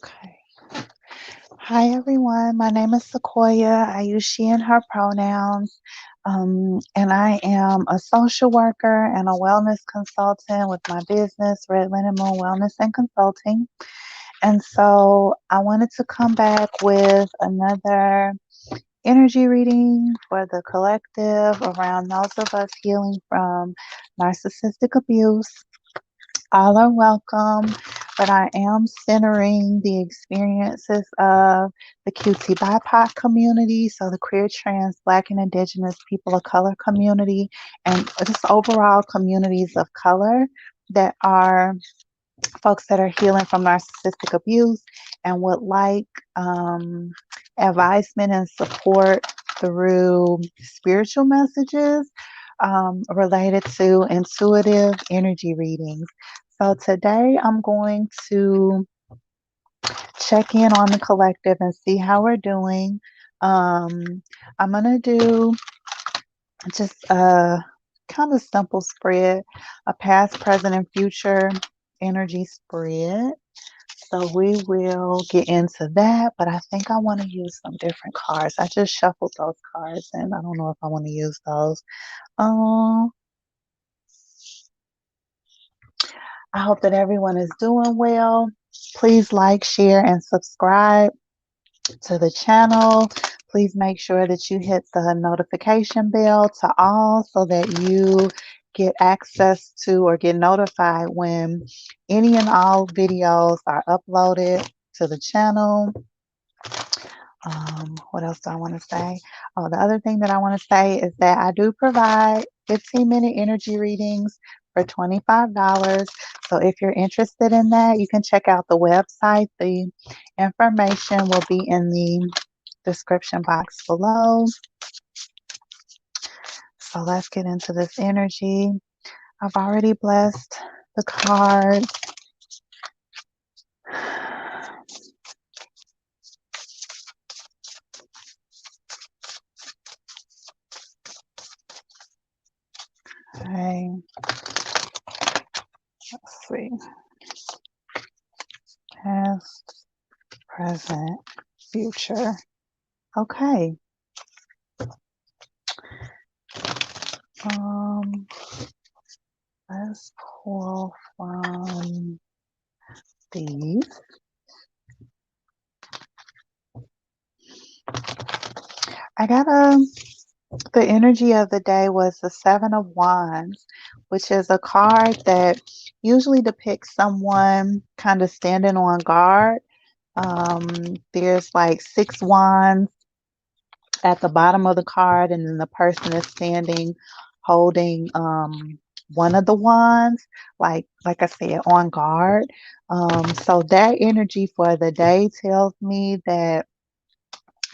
Okay. Hi, everyone. My name is Sequoia. I use she and her pronouns. And I am a social worker and a wellness consultant with my business, Red Linen Moon Wellness and Consulting. And so I wanted to come back with another energy reading for the collective around those of us healing from narcissistic abuse. All are welcome, but I am centering the experiences of the QT BIPOC community, so the queer, trans, Black, and Indigenous people of color community, and just overall communities of color that are folks that are healing from narcissistic abuse and would like advisement and support through spiritual messages related to intuitive energy readings. So today I'm going to check in on the collective and see how we're doing. I'm going to do just a kind of simple spread, a past, present, and future energy spread. So we will get into that, but I think I want to use some different cards. I just shuffled those cards and I don't know if I want to use those. Um, I hope that everyone is doing well. Please like, share, and subscribe to the channel. Please make sure that you hit the notification bell to all so that you get access to or get notified when any and all videos are uploaded to the channel. What else do I want to say? Oh, the other thing that I want to say is that I do provide 15-minute energy readings for $25. So if you're interested in that, you can check out the website. The information will be in the description box below. So let's get into this energy. I've already blessed the cards. Okay. Let's see. Past, present, future. Okay. Let's pull from these. I got the energy of the day was the Seven of Wands, which is a card that usually depicts someone kind of standing on guard. There's like 6 wands at the bottom of the card, and then the person is standing holding one of the wands, like I said, on guard. So that energy for the day tells me that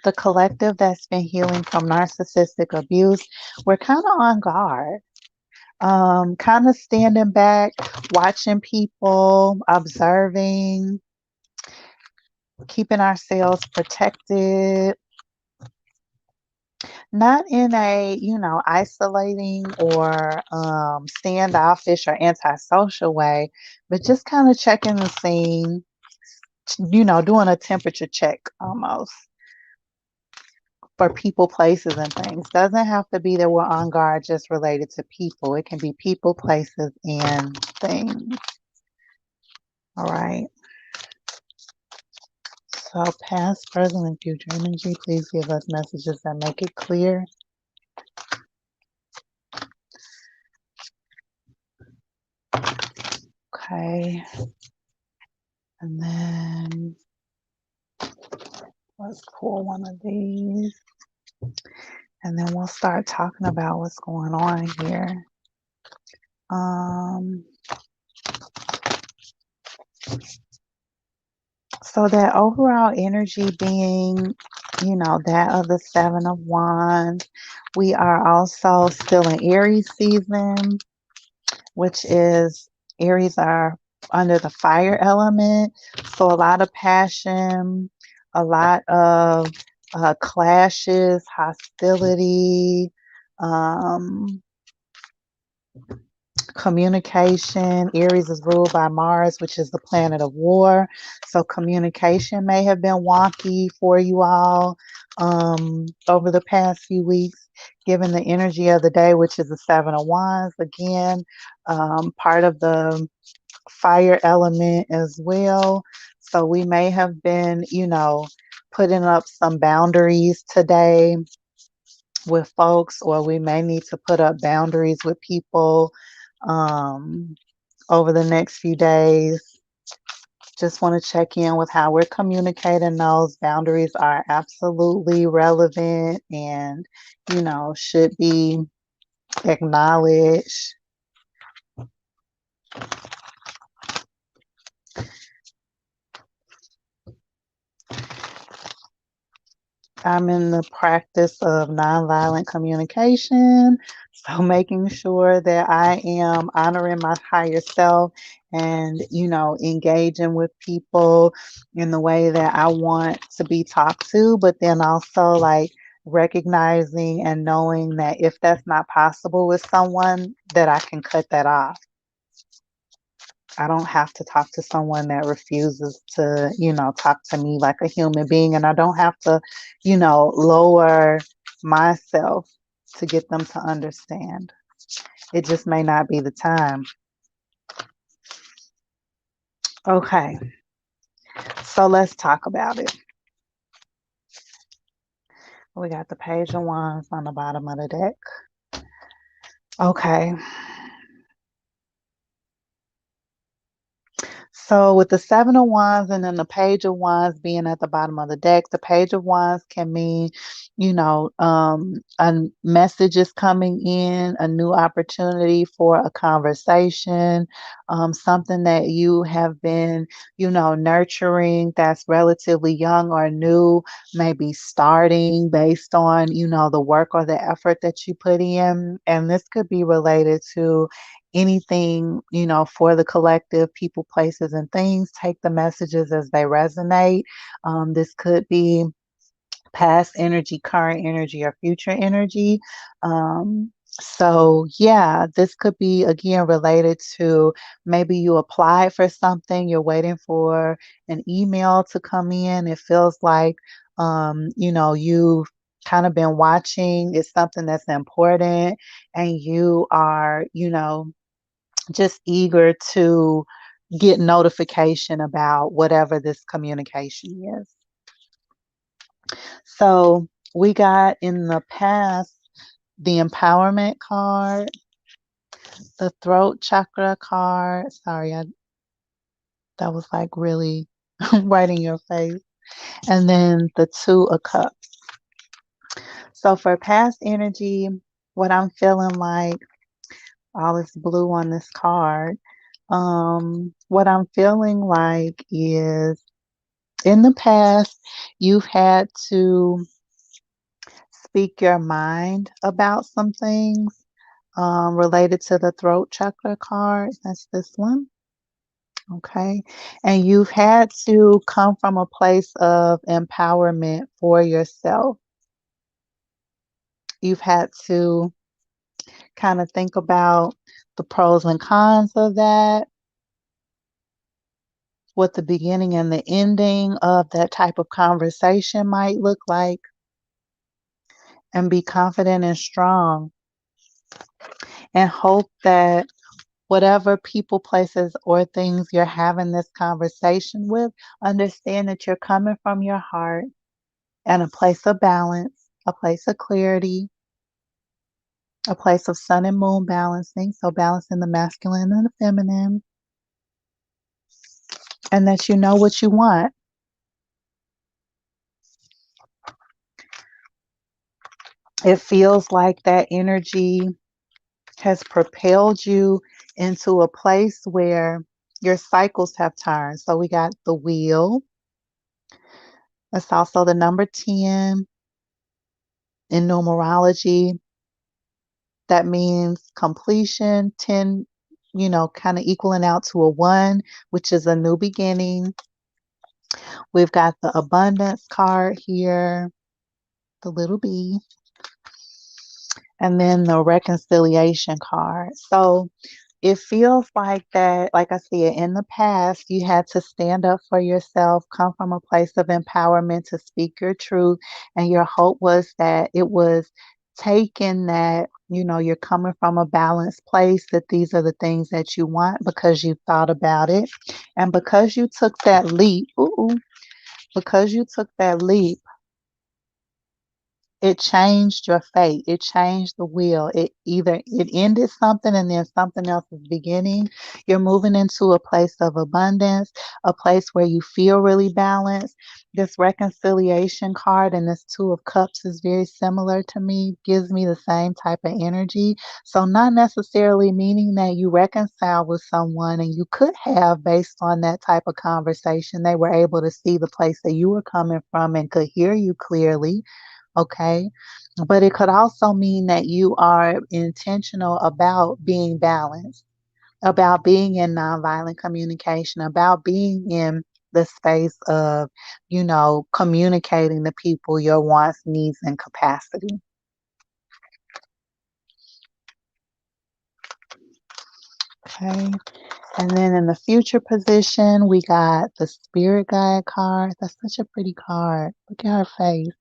the collective that's been healing from narcissistic abuse, we're kind of on guard, kind of standing back, watching people, observing, keeping ourselves protected, not in a, isolating or standoffish or antisocial way, but just kind of checking the scene, doing a temperature check almost for people, places, and things. Doesn't have to be that we're on guard just related to people. It can be people, places, and things. All right. So past, present, and future energy, please give us messages that make it clear. Okay. And then let's pull one of these. And then we'll start talking about what's going on here. So that overall energy being, that of the Seven of Wands. We are also still in Aries season, which is Aries are under the fire element. So a lot of passion, a lot of clashes, hostility, Communication. Aries is ruled by Mars, which is the planet of war. So communication may have been wonky for you all over the past few weeks, given the energy of the day, which is the Seven of Wands. Again, part of the fire element as well. So we may have been, putting up some boundaries today with folks, or we may need to put up boundaries with people um, over the next few days. Just want to check in with how we're communicating. Those boundaries are absolutely relevant and, should be acknowledged. I'm in the practice of nonviolent communication. So making sure that I am honoring my higher self and, engaging with people in the way that I want to be talked to, but then also like recognizing and knowing that if that's not possible with someone, that I can cut that off. I don't have to talk to someone that refuses to, talk to me like a human being. And I don't have to, lower myself to get them to understand. It just may not be the time. Okay. So let's talk about it. We got the Page of Wands on the bottom of the deck. Okay. So with the Seven of Wands and then the Page of Wands being at the bottom of the deck, the Page of Wands can mean, a message is coming in, a new opportunity for a conversation, something that you have been, nurturing that's relatively young or new, maybe starting based on, the work or the effort that you put in. And this could be related to anything, for the collective, people, places, and things. Take the messages as they resonate. This could be past energy, current energy, or future energy. So yeah, this could be again related to maybe you applied for something, you're waiting for an email to come in. It feels like, you've kind of been watching. It's something that's important and you are, just eager to get notification about whatever this communication is. So we got in the past the empowerment card, the throat chakra card. Sorry, that was like really right in your face. And then the Two of Cups. So for past energy, what I'm feeling like, all this blue on this card, what I'm feeling like is in the past, you've had to speak your mind about some things related to the throat chakra card. That's this one. Okay. And you've had to come from a place of empowerment for yourself. You've had to kind of think about the pros and cons of that, what the beginning and the ending of that type of conversation might look like, and be confident and strong and hope that whatever people, places, or things you're having this conversation with, understand that you're coming from your heart and a place of balance, a place of clarity, a place of sun and moon balancing, so balancing the masculine and the feminine, and that you know what you want. It feels like that energy has propelled you into a place where your cycles have turned. So we got the wheel. That's also the number 10 in numerology. That means completion, 10, kind of equaling out to a 1, which is a new beginning. We've got the abundance card here, the little b, and then the reconciliation card. So It feels like that, like I said, in the past, you had to stand up for yourself, come from a place of empowerment to speak your truth. And your hope was that it was taken that, you're coming from a balanced place, that these are the things that you want because you thought about it. And because you took that leap, because you took that leap, it changed your fate. It changed the wheel. It ended something and then something else is beginning. You're moving into a place of abundance, a place where you feel really balanced. This reconciliation card and this Two of Cups is very similar to me, gives me the same type of energy. So not necessarily meaning that you reconcile with someone, and you could have, based on that type of conversation, they were able to see the place that you were coming from and could hear you clearly. Okay. But it could also mean that you are intentional about being balanced, about being in nonviolent communication, about being in the space of, communicating to people your wants, needs, and capacity. Okay. And then in the future position, we got the spirit guide card. That's such a pretty card. Look at her face.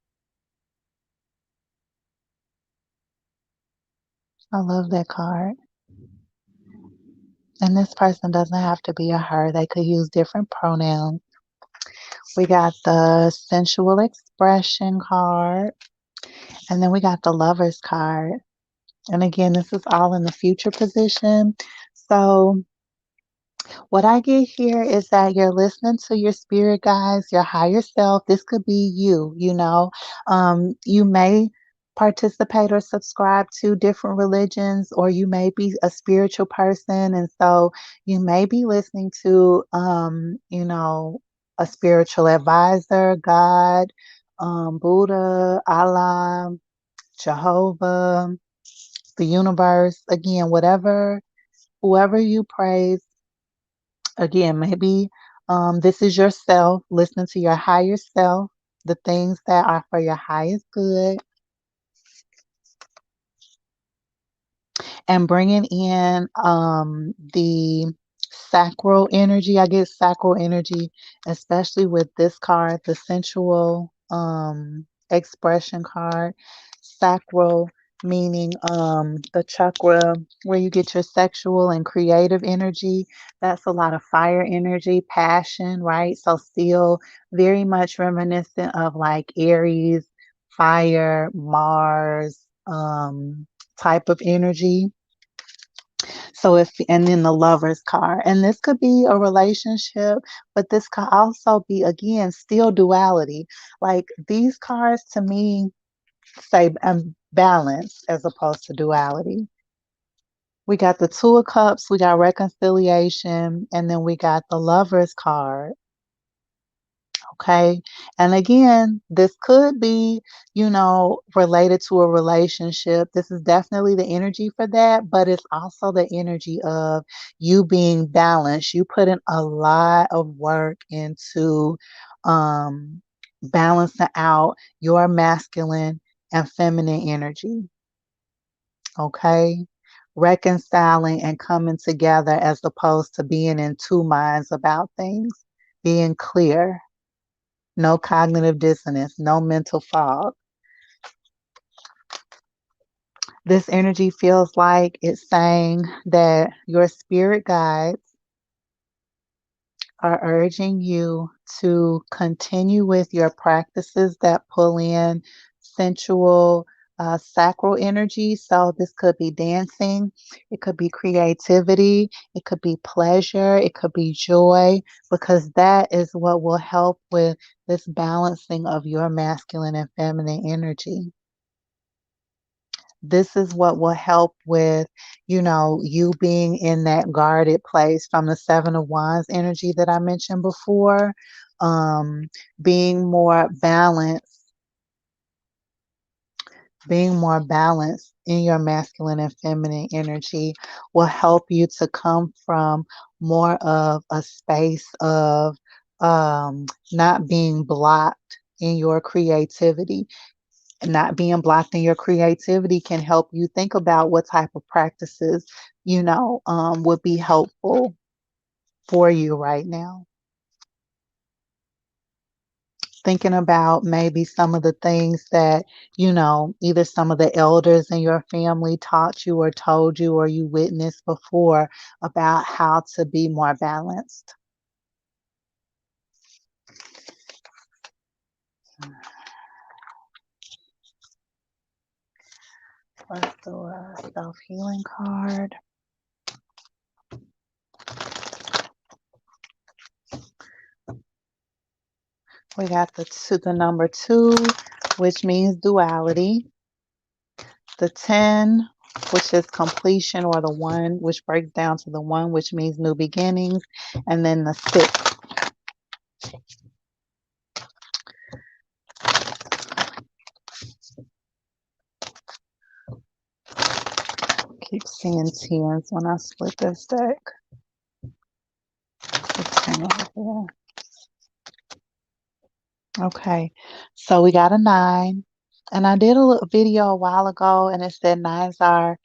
I love that card. And this person doesn't have to be a her. They could use different pronouns. We got the sensual expression card. And then we got the lovers card. And again, this is all in the future position. So what I get here is that you're listening to your spirit guides, your higher self. This could be you. You may participate or subscribe to different religions, or you may be a spiritual person. And so you may be listening to, a spiritual advisor, God, Buddha, Allah, Jehovah, the universe, again, whoever you praise. Again, maybe this is yourself, listening to your higher self, the things that are for your highest good, and bringing in the sacral energy. I get sacral energy, especially with this card, the sensual expression card. Sacral meaning the chakra where you get your sexual and creative energy. That's a lot of fire energy, passion, right? So still very much reminiscent of like Aries, fire, Mars, type of energy. So and then the lover's card, and this could be a relationship, but this could also be, again, still duality. Like these cards to me say balance as opposed to duality. We got the Two of Cups, we got reconciliation, and then we got the lover's card. Okay. And again, this could be, related to a relationship. This is definitely the energy for that, but it's also the energy of you being balanced. You put in a lot of work into um, balancing out your masculine and feminine energy. Okay. Reconciling and coming together as opposed to being in two minds about things, being clear. No cognitive dissonance, no mental fog. This energy feels like it's saying that your spirit guides are urging you to continue with your practices that pull in sensual, sacral energy. So this could be dancing, it could be creativity, it could be pleasure, it could be joy, because that is what will help with this balancing of your masculine and feminine energy. This is what will help with, you being in that guarded place from the Seven of Wands energy that I mentioned before. Um, being more balanced, being more balanced in your masculine and feminine energy will help you to come from more of a space of not being blocked in your creativity. not being blocked in your creativity can help you think about what type of practices, would be helpful for you right now. Thinking about maybe some of the things that, either some of the elders in your family taught you or told you or you witnessed before about how to be more balanced. Let's do a self-healing card. We got the number 2, which means duality. The 10, which is completion, or the 1, which breaks down to the 1, which means new beginnings. And then the 6. Keep seeing 10s when I split this deck. Okay, so we got a 9, and I did a video a while ago, and it said nines are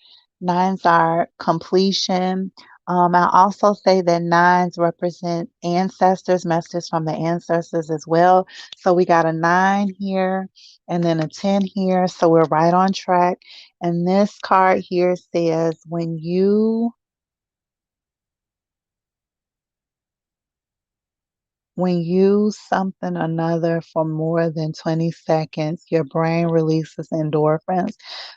completion. I also say that 9s represent ancestors, messages from the ancestors as well. So we got a 9 here, and then a 10 here. So we're right on track. And this card here says, when you use something another for more than 20 seconds, your brain releases endorphins.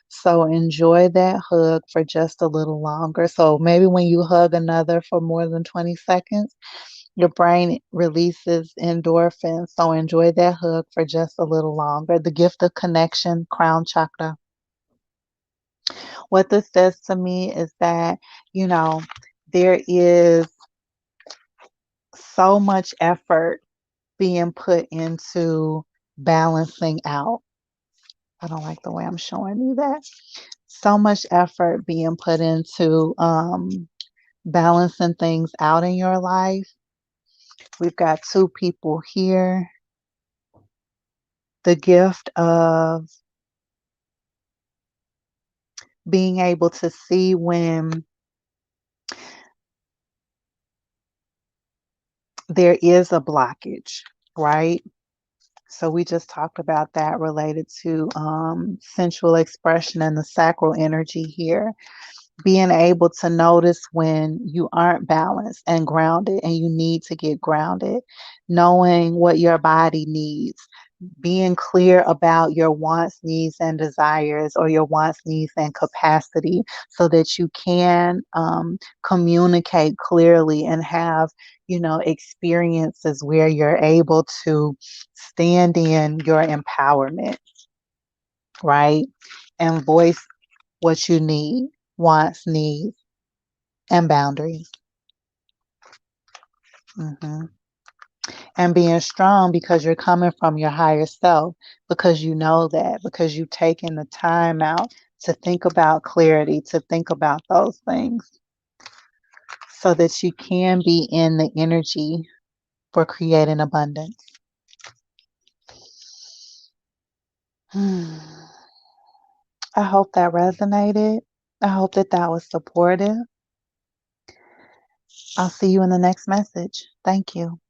So enjoy that hug for just a little longer. So maybe when you hug another for more than 20 seconds, your brain releases endorphins. So enjoy that hug for just a little longer. The gift of connection, crown chakra. What this says to me is that, there is so much effort being put into balancing out. I don't like the way I'm showing you that. So much effort being put into balancing things out in your life. We've got 2 people here. The gift of being able to see when there is a blockage, right? So we just talked about that related to sensual expression and the sacral energy here. Being able to notice when you aren't balanced and grounded and you need to get grounded, knowing what your body needs, being clear about your wants, needs, and desires, or your wants, needs, and capacity, so that you can communicate clearly and have, experiences where you're able to stand in your empowerment, right? And voice what you need, wants, needs, and boundaries. hmm And being strong because you're coming from your higher self, because you know that, because you've taken the time out to think about clarity, to think about those things, so that you can be in the energy for creating abundance. I hope that resonated. I hope that that was supportive. I'll see you in the next message. Thank you.